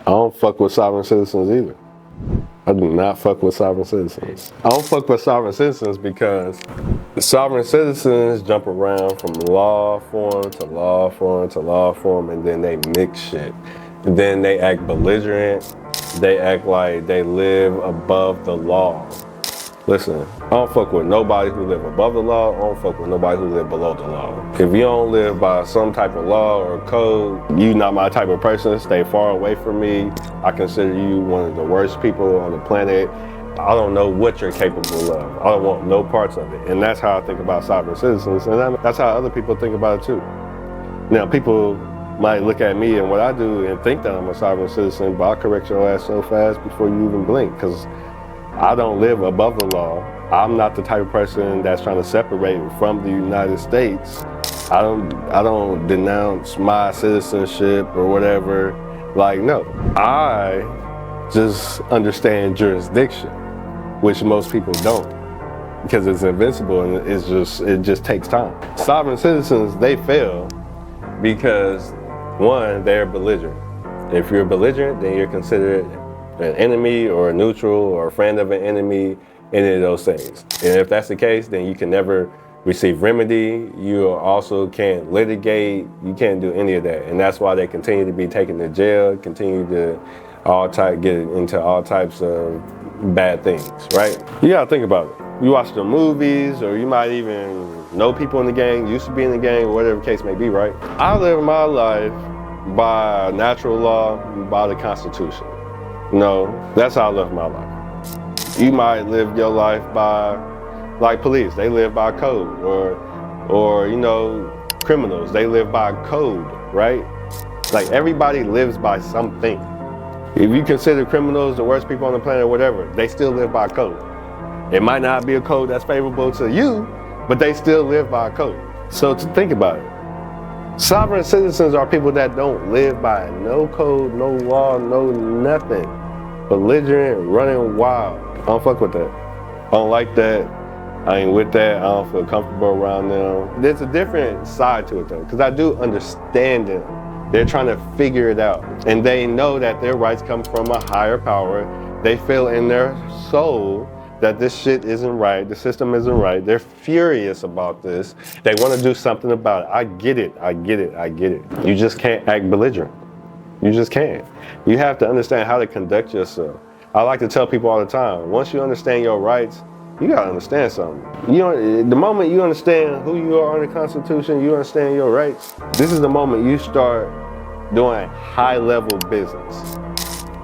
I don't fuck with sovereign citizens either. I do not fuck with sovereign citizens. I don't fuck with sovereign citizens because the sovereign citizens jump around from law form to law form to law form, and then they mix shit. And then they act belligerent. They act like they live above the law. Listen, I don't fuck with nobody who live above the law. I don't fuck with nobody who live below the law. If you don't live by some type of law or code, you not my type of person. Stay far away from me. I consider you one of the worst people on the planet. I don't know what you're capable of. I don't want no parts of it. And that's how I think about sovereign citizens. And that's how other people think about it too. Now, people might look at me and what I do and think that I'm a sovereign citizen, but I'll correct your ass so fast before you even blink, because I don't live above the law. I'm not the type of person that's trying to separate from the United States. I don't denounce my citizenship or whatever. Like, no. I just understand jurisdiction, which most people don't, because it's invincible and it just takes time. Sovereign citizens, they fail because, one, they're belligerent. If you're belligerent, then you're considered an enemy or a neutral or a friend of an enemy, any of those things. And if that's the case, then you can never receive remedy. You also can't litigate. You can't do any of that. And that's why they continue to be taken to jail, continue to get into all types of bad things, right? You gotta think about it. You watch the movies, or you might even know people in the gang, used to be in the gang, or whatever the case may be, right? I live my life by natural law, by the Constitution. No, that's how I live my life. You might live your life by, like police, they live by code, or you know, criminals, they live by code, right? Like, everybody lives by something. If you consider criminals the worst people on the planet or whatever, they still live by code. It might not be a code that's favorable to you, but they still live by code. So to think about it, sovereign citizens are people that don't live by no code, no law, no nothing. Belligerent, running wild. I don't fuck with that. I don't like that. I ain't with that. I don't feel comfortable around them. There's a different side to it though, because I do understand them. They're trying to figure it out. And they know that their rights come from a higher power. They feel in their soul that this shit isn't right, the system isn't right. They're furious about this. They want to do something about it. I get it. You just can't act belligerent. You just can't. You have to understand how to conduct yourself. I like to tell people all the time, once you understand your rights, you gotta understand something. The moment you understand who you are under the Constitution, you understand your rights, this is the moment you start doing high-level business.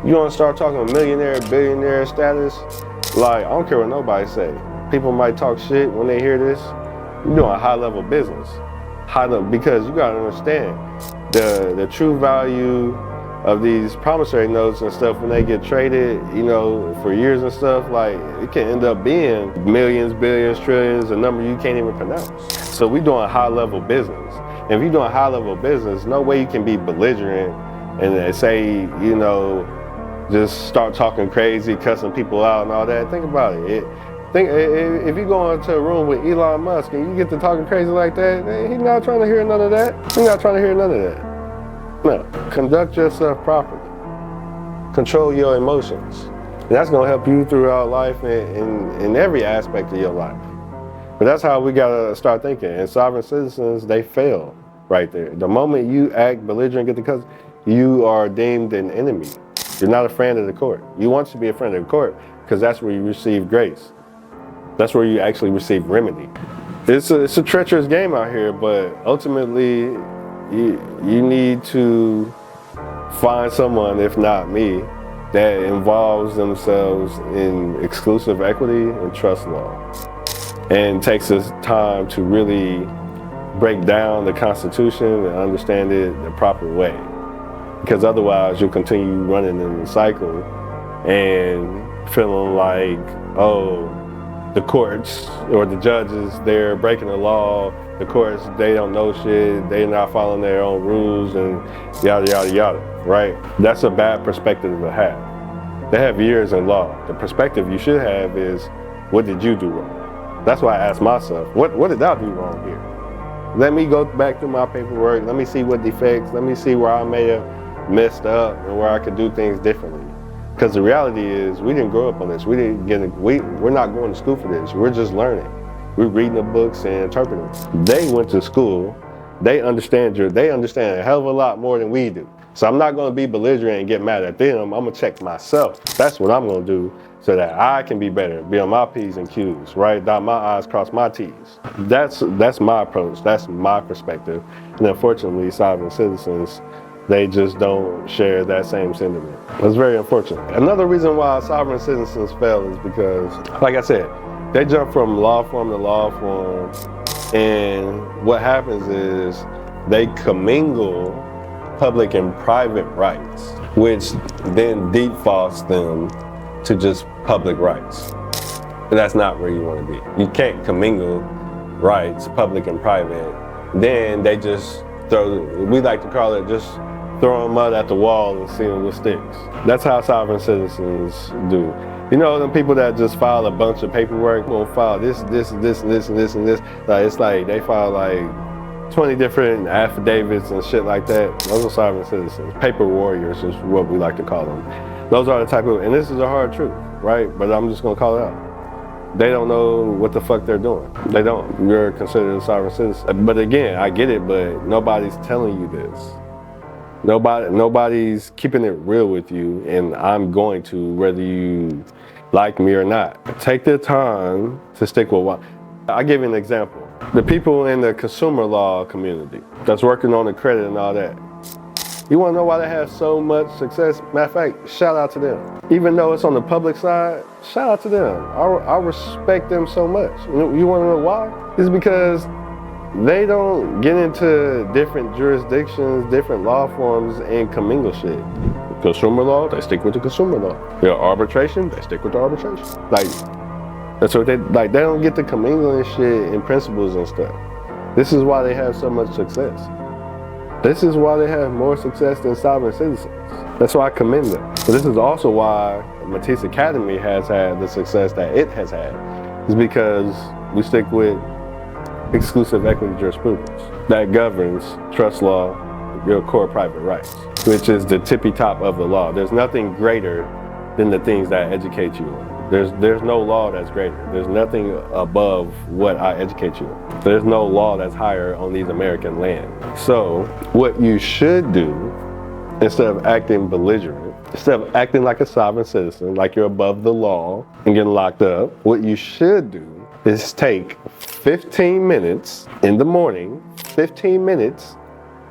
You wanna start talking millionaire, billionaire status? Like, I don't care what nobody say. People might talk shit when they hear this. You're doing high-level business. Because you gotta understand the true value of these promissory notes and stuff when they get traded, you know, for years and stuff. Like, it can end up being millions, billions, trillions, a number you can't even pronounce. So we doing high-level business. And if you're doing high-level business, no way you can be belligerent and say, you know, just start talking crazy, cussing people out and all that. Think about it. If you go into a room with Elon Musk and you get to talking crazy like that, he's not trying to hear none of that. He's not trying to hear none of that. No, conduct yourself properly. Control your emotions. And that's gonna help you throughout life in every aspect of your life. But that's how we gotta start thinking. And sovereign citizens, they fail right there. The moment you act belligerent, you are deemed an enemy. You're not a friend of the court. You want to be a friend of the court because that's where you receive grace. That's where you actually receive remedy. It's a treacherous game out here, but ultimately, you need to find someone, if not me, that involves themselves in exclusive equity and trust law, and takes us time to really break down the Constitution and understand it the proper way. Because otherwise you'll continue running in the cycle and feeling like, oh, the courts or the judges, they're breaking the law. The courts, they don't know shit. They're not following their own rules and yada, yada, yada, right? That's a bad perspective to have. They have years in law. The perspective you should have is, what did you do wrong? That's why I ask myself, what did I do wrong here? Let me go back through my paperwork. Let me see what defects. Let me see where I may have messed up and where I could do things differently. Because the reality is, we didn't grow up on this. We're not going to school for this. We're just learning. We're reading the books and interpreting. They went to school. They understand a hell of a lot more than we do. So I'm not going to be belligerent and get mad at them. I'm going to check myself. That's what I'm going to do so that I can be better, be on my P's and Q's, right? Dot my I's, cross my T's. That's my approach. That's my perspective. And unfortunately, sovereign citizens, they just don't share that same sentiment. It's very unfortunate. Another reason why sovereign citizens fail is because, like I said, they jump from law form to law form, and what happens is they commingle public and private rights, which then defaults them to just public rights. And that's not where you want to be. You can't commingle rights, public and private. Then they just we like to call it just throwing mud at the wall and seeing what sticks. That's how sovereign citizens do. You know, the people that just file a bunch of paperwork, will file this, and this, and this, and this. Like, it's like they file like 20 different affidavits and shit like that. Those are sovereign citizens. Paper warriors is what we like to call them. Those are the type of, and this is a hard truth, right? But I'm just gonna call it out. They don't know what the fuck they're doing. They don't. You're considered a sovereign citizen. But again, I get it, but nobody's telling you this. Nobody's keeping it real with you, and I'm going to, whether you like me or not. Take the time to stick with what. I'll give you an example. The people in the consumer law community that's working on the credit and all that. You wanna know why they have so much success? Matter of fact, shout out to them. Even though it's on the public side, shout out to them. I respect them so much. You wanna know why? It's because they don't get into different jurisdictions, different law forms, and commingle shit. Consumer law, they stick with the consumer law. Their arbitration, they stick with the arbitration. Like, that's what they don't get to commingle and shit and principles and stuff. This is why they have so much success. This is why they have more success than sovereign citizens. That's why I commend them. But this is also why Matisse Academy has had the success that it has had. It's because we stick with exclusive equity jurisprudence that governs trust law, your core private rights, which is the tippy top of the law. There's nothing greater than the things that educate you. There's no law that's greater. There's nothing above what I educate you. There's no law that's higher on these American land. So what you should do, instead of acting belligerent, instead of acting like a sovereign citizen, like you're above the law and getting locked up, what you should do is take 15 minutes in the morning, 15 minutes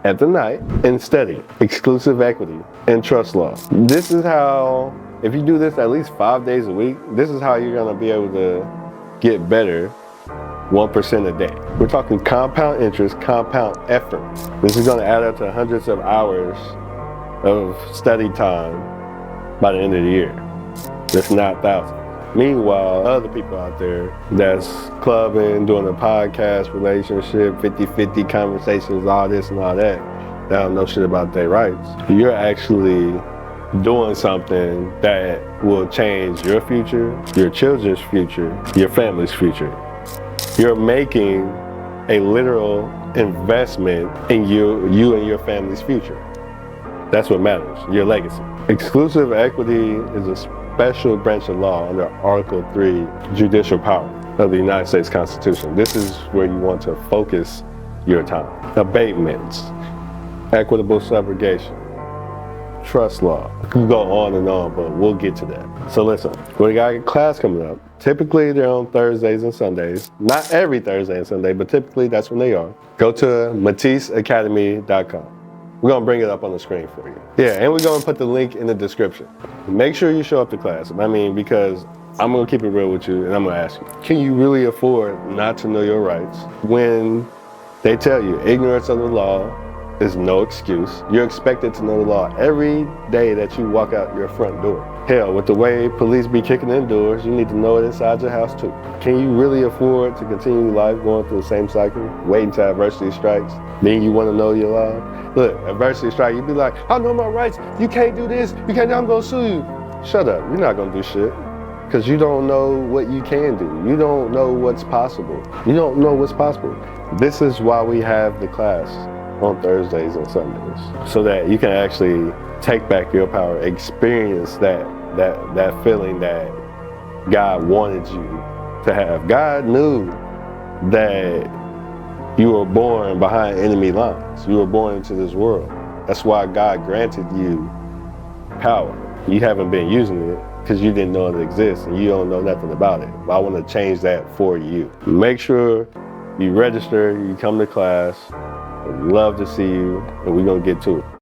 at the night, and study exclusive equity and trust law. This is how, if you do this at least 5 days a week, this is how you're gonna be able to get better 1% a day. We're talking compound interest, compound effort. This is gonna add up to hundreds of hours of study time by the end of the year. If not thousands. Meanwhile, other people out there that's clubbing, doing a podcast, relationship, 50-50 conversations, all this and all that don't know shit about their rights. You're actually doing something that will change your future, your children's future, your family's future. You're making a literal investment in you and your family's future. That's what matters, your legacy. Exclusive equity is a special branch of law under Article 3 judicial power of the United States Constitution. This is where you want to focus your time. Abatements, equitable subrogation, trust law. We can go on and on, but we'll get to that. So listen, we got a class coming up. Typically they're on Thursdays and Sundays. Not every Thursday and Sunday, but typically that's when they are. Go to MatisseAcademy.com. We're gonna bring it up on the screen for you. Yeah, and we're gonna put the link in the description. Make sure you show up to class. I mean, because I'm gonna keep it real with you and I'm gonna ask you, can you really afford not to know your rights when they tell you ignorance of the law is no excuse? You're expected to know the law every day that you walk out your front door. Hell, with the way police be kicking in doors, you need to know it inside your house too. Can you really afford to continue life going through the same cycle, waiting till adversity strikes? Then you wanna know your law? Look, adversity strike, you be like, I know my rights, you can't do this, you can't, I'm gonna sue you. Shut up, you're not gonna do shit. Because you don't know what you can do. You don't know what's possible. You don't know what's possible. This is why we have the class. on Thursdays and Sundays, so that you can actually take back your power, experience that feeling that God wanted you to have. God knew that you were born behind enemy lines. You were born into this world. That's why God granted you power. You haven't been using it because you didn't know it exists and you don't know nothing about it. But I want to change that for you. Make sure you register, you come to class. I'd love to see you, and we're going to get to it.